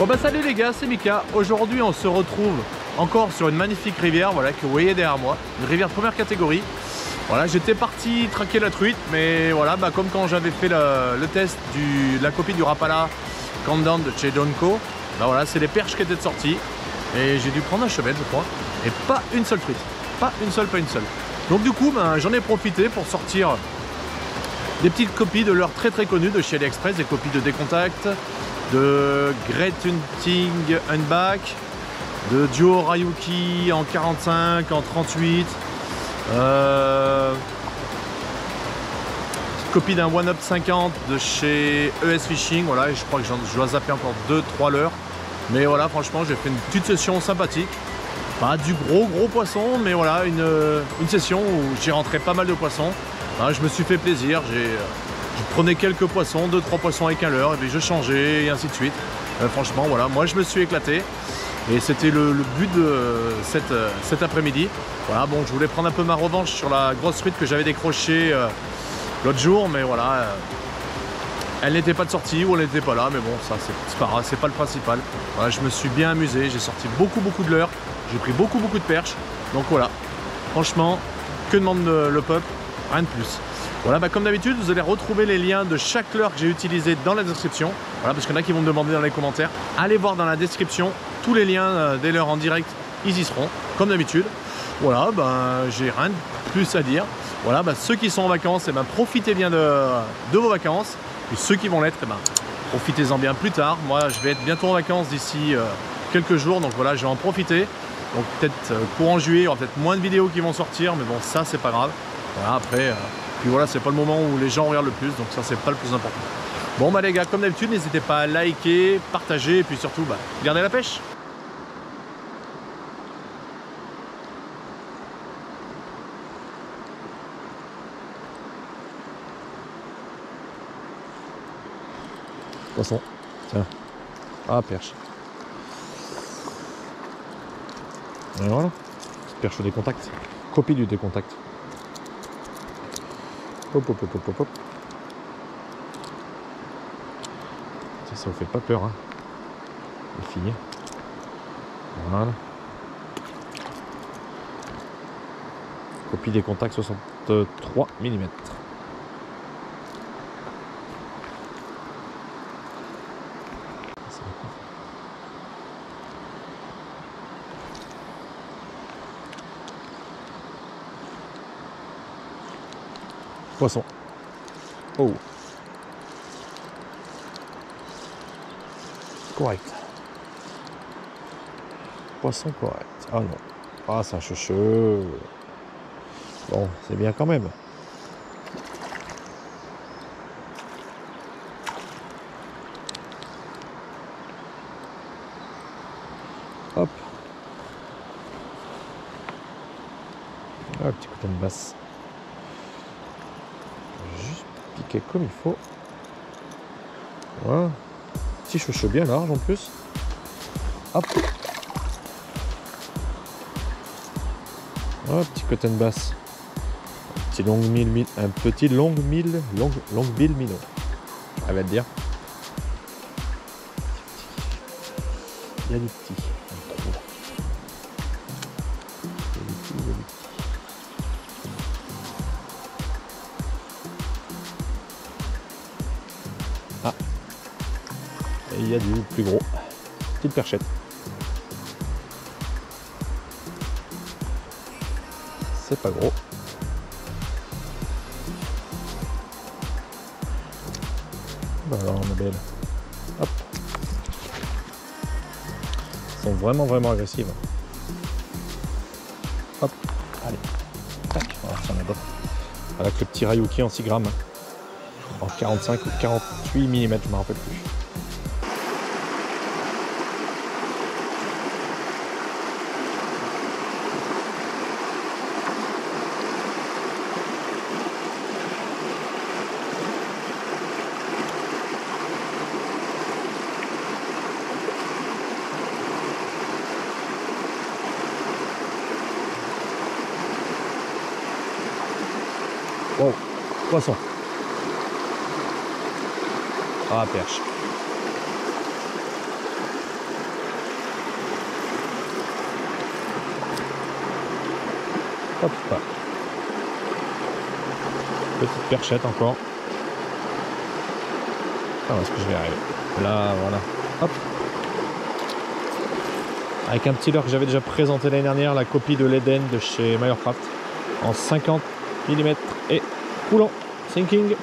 Bon bah salut les gars, c'est Mika. Aujourd'hui on se retrouve encore sur une magnifique rivière, voilà, que vous voyez derrière moi. Une rivière de première catégorie. Voilà, j'étais parti traquer la truite, mais voilà, bah, comme quand j'avais fait le test de la copie du Rapala Countdown de chez Donko, bah voilà, c'est les perches qui étaient sorties. Et j'ai dû prendre un chevet, je crois. Et pas une seule truite. Pas une seule. Donc du coup, bah, j'en ai profité pour sortir des petites copies de leurres très connues de chez AliExpress, des copies de Décontact, de Great Hunting Unback, de Duo Ryuki en 45, en 38, copie d'un One Up 50 de chez ES Fishing, voilà, et je crois que je dois zapper encore 2-3 leurres. Mais voilà, franchement, j'ai fait une petite session sympathique. Pas du gros poisson, mais voilà, une session où j'ai rentré pas mal de poissons. Voilà, je me suis fait plaisir, je prenais quelques poissons, 2-3 poissons avec un leurre, et puis je changeais, et ainsi de suite. Franchement, voilà, moi je me suis éclaté. Et c'était le but de cet après-midi. Voilà, bon, je voulais prendre un peu ma revanche sur la grosse truite que j'avais décrochée l'autre jour, mais voilà, elle n'était pas de sortie ou elle n'était pas là, mais bon, ça c'est pas grave, c'est pas le principal. Voilà, je me suis bien amusé, j'ai sorti beaucoup de leurres, j'ai pris beaucoup de perches, donc voilà, franchement, que demande le peuple, rien de plus. Voilà, bah, comme d'habitude, vous allez retrouver les liens de chaque leurre que j'ai utilisé dans la description. Voilà, parce qu'il y en a qui vont me demander dans les commentaires. Allez voir dans la description, tous les liens des leurres en direct, ils y seront, comme d'habitude. Voilà, bah, j'ai rien de plus à dire. Voilà, bah, ceux qui sont en vacances, eh ben, profitez bien de vos vacances. Et ceux qui vont l'être, eh ben, profitez-en bien plus tard. Moi, je vais être bientôt en vacances d'ici quelques jours, donc voilà, je vais en profiter. Donc peut-être courant juillet, il y aura peut-être moins de vidéos qui vont sortir, mais bon, ça, c'est pas grave. Voilà, après... Puis voilà, c'est pas le moment où les gens regardent le plus, donc ça c'est pas le plus important. Bon bah les gars, comme d'habitude, n'hésitez pas à liker, partager, et puis surtout, bah, gardez la pêche. Poisson, tiens. Ah, perche. Et voilà, petite perche au Décontact. Copie du Décontact. Hop. Ça vous fait pas peur, hein, les filles. Voilà. Copie Décontact 63 mm. Poisson. Oh. Correct. Poisson correct. Ah non. Ah, c'est un cheveu. Bon, c'est bien quand même. Hop. Ah, petit coup de basse. Juste piquer comme il faut. Voilà. Petit cheveu bien large en plus. Hop. Voilà, petit cotton bass. Un petit longue bill minot. Elle va te dire. Il y a des petits. Ah. Et il y a du plus gros. Petite perchette. C'est pas gros. Bah alors ma belle. Hop. Elles sont vraiment agressives. Hop. Allez. Tac. Voilà, ça en a d'autres. Avec le petit Ryuki en 6 grammes. En 45 ou 48 mm, je me rappelle plus. Wow, poisson. Ah, perche. Hop. Petite perchette encore. Ah, est-ce que je vais arriver? Là, voilà. Hop. Avec un petit leurre que j'avais déjà présenté l'année dernière, la copie de l'Eden de chez Meyercraft. En 50 mm et coulant. Sinking.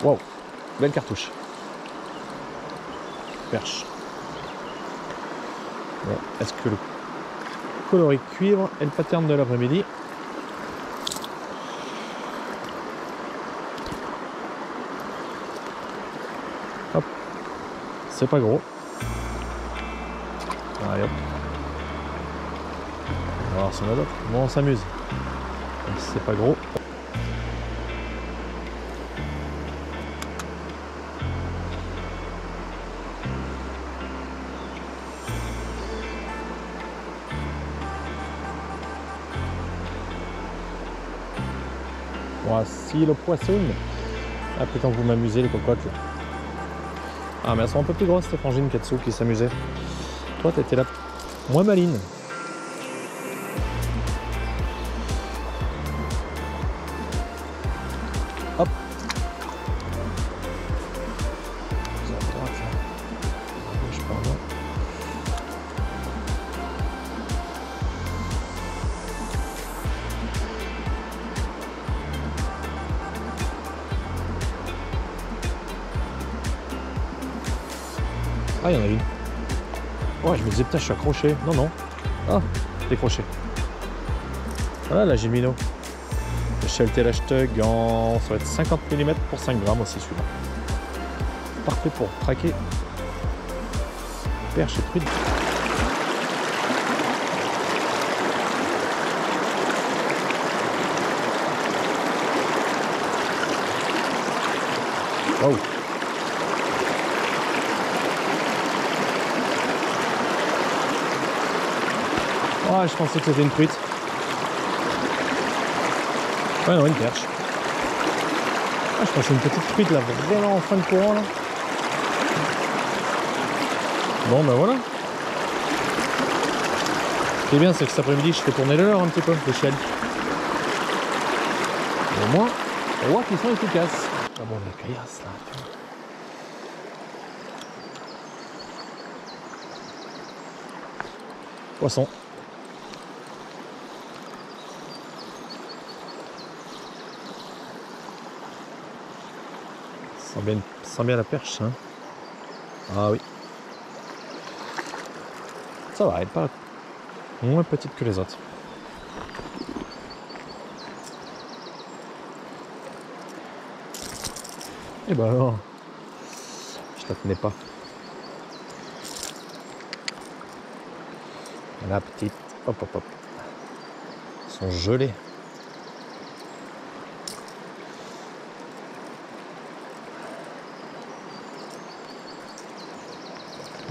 Wow, belle cartouche. Perche. Bon, est-ce que le coloris cuivre est le pattern de l'après-midi? Hop, c'est pas gros. Allez hop. On va voir si on a d'autres. Bon, on s'amuse. C'est pas gros. Voici le poisson. Ah putain, vous m'amusez les cocottes là. Ah mais elles sont un peu plus grosses ces frangines Katsu qui s'amusaient. Toi t'étais là moins maline. Hop. À droite là. Je pars là. Ah, il y en a une. Ouais, je me disais, putain, je suis accroché. Non, non. Ah, décroché. Voilà, la Gemino. Le Sheltel Hashtag en... ça va être 50 mm pour 5 grammes aussi, celui-là. Parfait pour traquer. Perche et truite. Wow. Ah, je pensais que c'était une truite. Ouais, non, une perche. Ah, je pensais une petite truite là, vraiment en fin de courant là. Bon, ben voilà. Ce qui est bien, c'est que cet après-midi, je fais tourner le leurre un petit peu, l'échelle. Au moins, on voit qu'ils sont efficaces. Ah bon, la caillasse là. Poisson. Sent bien la perche, hein. Ah oui. Ça va, elle est pas moins petite que les autres. Et ben alors, je la tenais pas. La petite, hop hop hop. Ils sont gelés.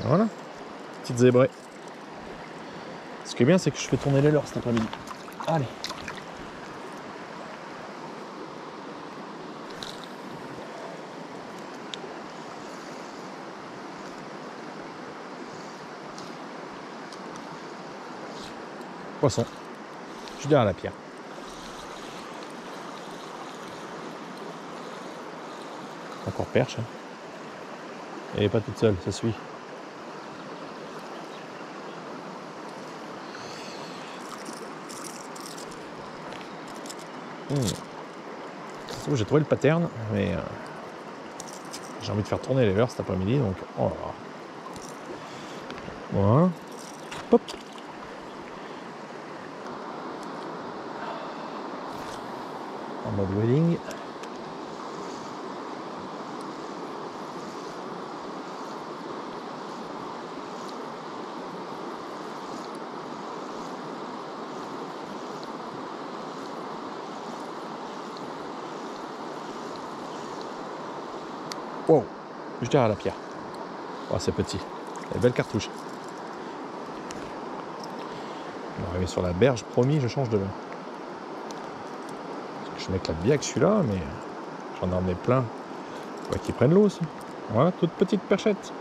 Voilà, petite zébrée. Ce qui est bien, c'est que je fais tourner les leurres cet après-midi. Allez. Poisson. Je suis derrière la pierre. Encore perche. Hein. Elle n'est pas toute seule, ça suit. J'ai trouvé le pattern, mais j'ai envie de faire tourner les leurres cet après-midi, donc oh là là. Voilà. Hop. En mode wheeling. Wow, je dirais à la pierre. Oh, c'est petit. Et belle cartouche. On va arriver sur la berge, promis, je change de leurre. Je m'éclate bien que celui-là, mais j'en ai emmené plein. Faut qu'ils prennent l'eau aussi. Voilà, toute petite perchette.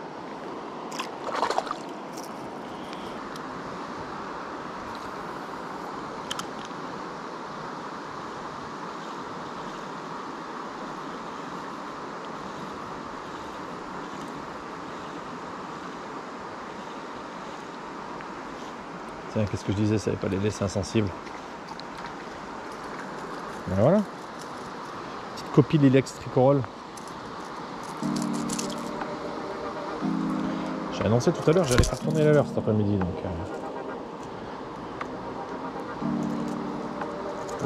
Tiens, qu'est-ce que je disais, ça n'avait pas les laisser insensibles. Ben voilà. Petite copie de l'Ilex Tricorol. J'ai annoncé tout à l'heure, j'allais faire tourner la leurre cet après-midi. Donc,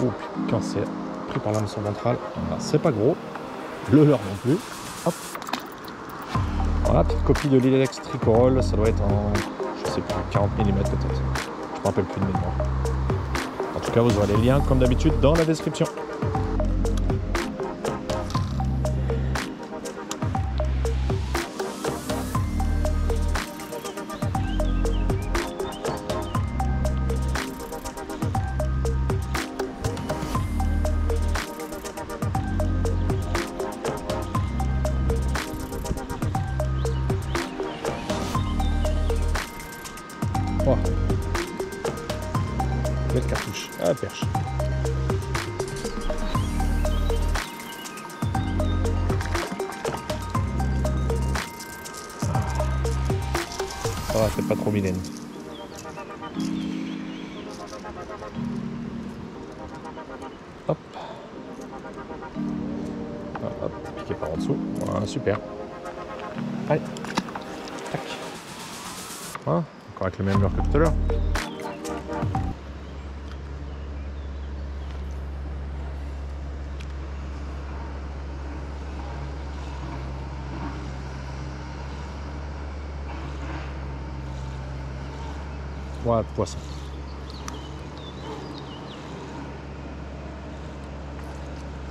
oh, puis quand c'est pris par l'hameçon ventral, c'est pas gros. Le leurre non plus. Hop. Voilà, petite copie de l'Ilex Tricorol. Ça doit être en, je sais pas, 40 mm peut-être. Je me rappelle plus de mémoire. En tout cas, vous aurez les liens comme d'habitude dans la description. Oh. Belle cartouche. Ah, perche. Ça va, faites pas trop vilaine. Hop. Hop, piqué par en dessous. Voilà, super. Allez. Tac. Voilà, encore avec le même leurre que tout à l'heure. Voilà, poisson.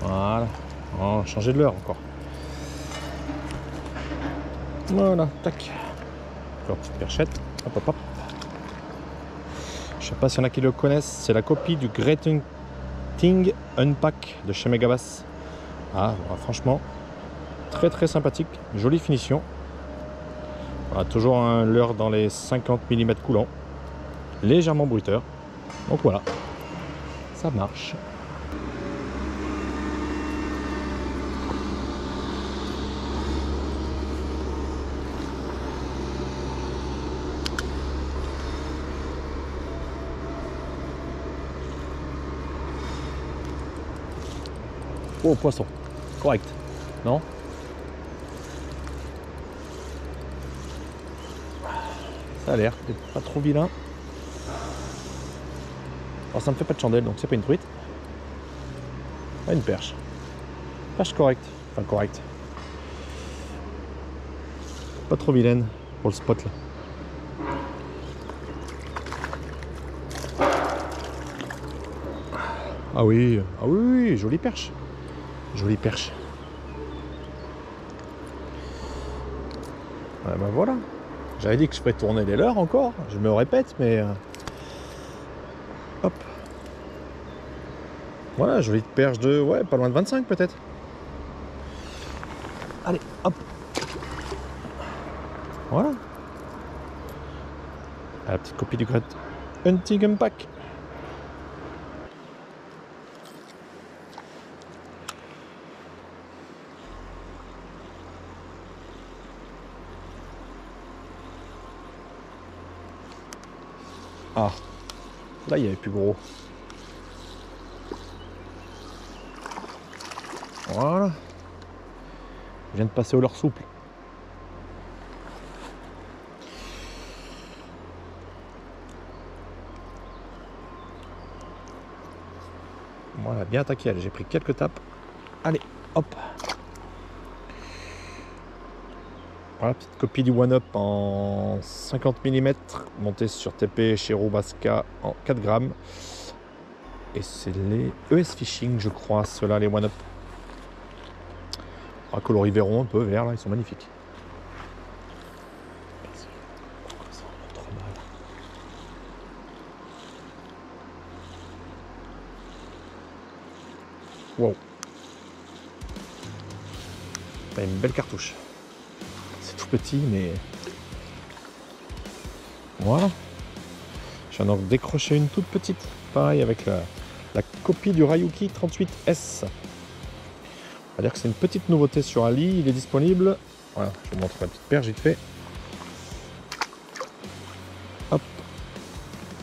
Voilà. Oh, changer de leurre encore. Voilà, tac. Encore petite perchette. Hop, hop, hop. Je sais pas s'il y en a qui le connaissent. C'est la copie du Great Ting Unpack de chez Megabass. Ah, voilà, franchement, très très sympathique. Jolie finition. Voilà, toujours un leurre dans les 50 mm coulants. Légèrement bruiteur. Donc voilà, ça marche. Oh, poisson, correct, non? Ça a l'air, pas trop vilain. Alors ça ne fait pas de chandelle, donc c'est pas une truite. Ah, une perche. Perche correcte, enfin correcte. Pas trop vilaine pour le spot là. Ah oui, oui, jolie perche. Jolie perche. Ouais, ben voilà. J'avais dit que je ferais tourner les leurres encore. Je me répète, mais... Hop. Voilà, jolie perche de... Ouais, pas loin de 25 peut-être. Allez, hop. Voilà. La petite copie du Great Hunting Unpack. Ah, là il y avait plus gros. Voilà. Je viens de passer au leurre souple. Voilà, bien attaqué. J'ai pris quelques tapes. Allez, hop. Voilà, petite copie du One Up en 50 mm, montée sur TP chez Robaska en 4 grammes. Et c'est les ES Fishing, je crois, ceux-là, les One Up. Ah, coloris verron un peu vert, là, ils sont magnifiques. Wow. Une belle cartouche. C'est tout petit, mais voilà. J'en ai décroché une toute petite. Pareil avec la copie du Ryuki 38S. On va dire que c'est une petite nouveauté sur Ali. Il est disponible. Voilà, je vous montre la petite perche vite fait. Hop.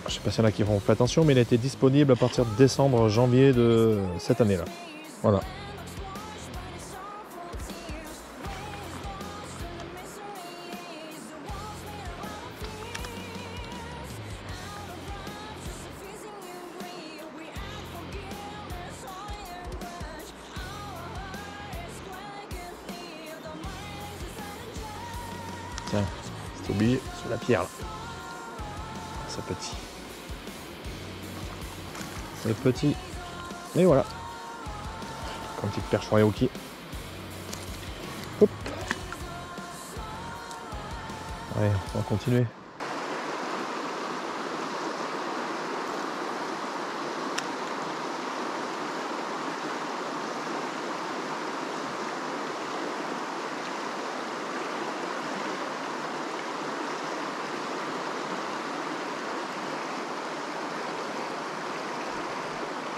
Je sais pas s'il y en a qui vont faire attention, mais il a été disponible à partir de décembre, janvier de cette année-là. Voilà. Tiens, c'est oublié sur la pierre là. C'est petit. C'est petit. Et voilà. Comme petite perche Ryuki. Hop. Allez, on va continuer.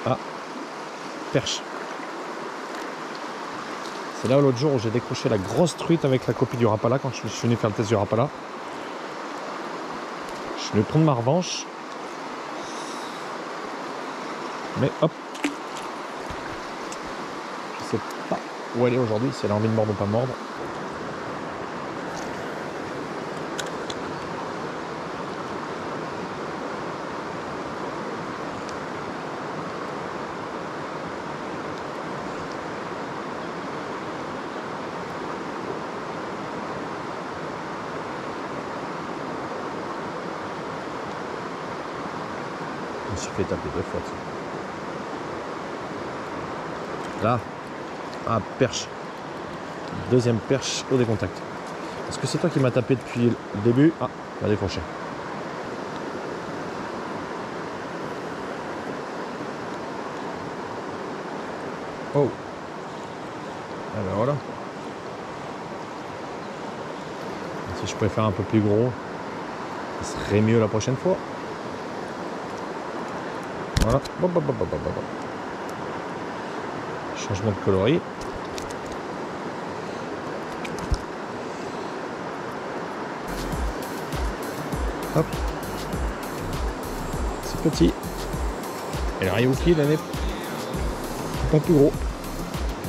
Ah, perche. C'est là l'autre jour où j'ai décroché la grosse truite avec la copie du Rapala quand je suis venu faire le test du Rapala. Je vais prendre ma revanche. Mais hop. Je sais pas où elle est aujourd'hui, si elle a envie de mordre ou pas mordre. Je me suis fait taper 2 fois. Là, ah, perche. Deuxième perche au décontact. Est-ce que c'est toi qui m'as tapé depuis le début? Ah, on va décrocher. Oh. Ah ben voilà. Si je pouvais faire un peu plus gros, ça serait mieux la prochaine fois. Voilà. Hop, hop, hop, hop, hop. Changement de coloris. Hop. C'est petit. Et le Ryuki, il en est pas plus gros.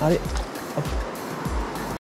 Allez.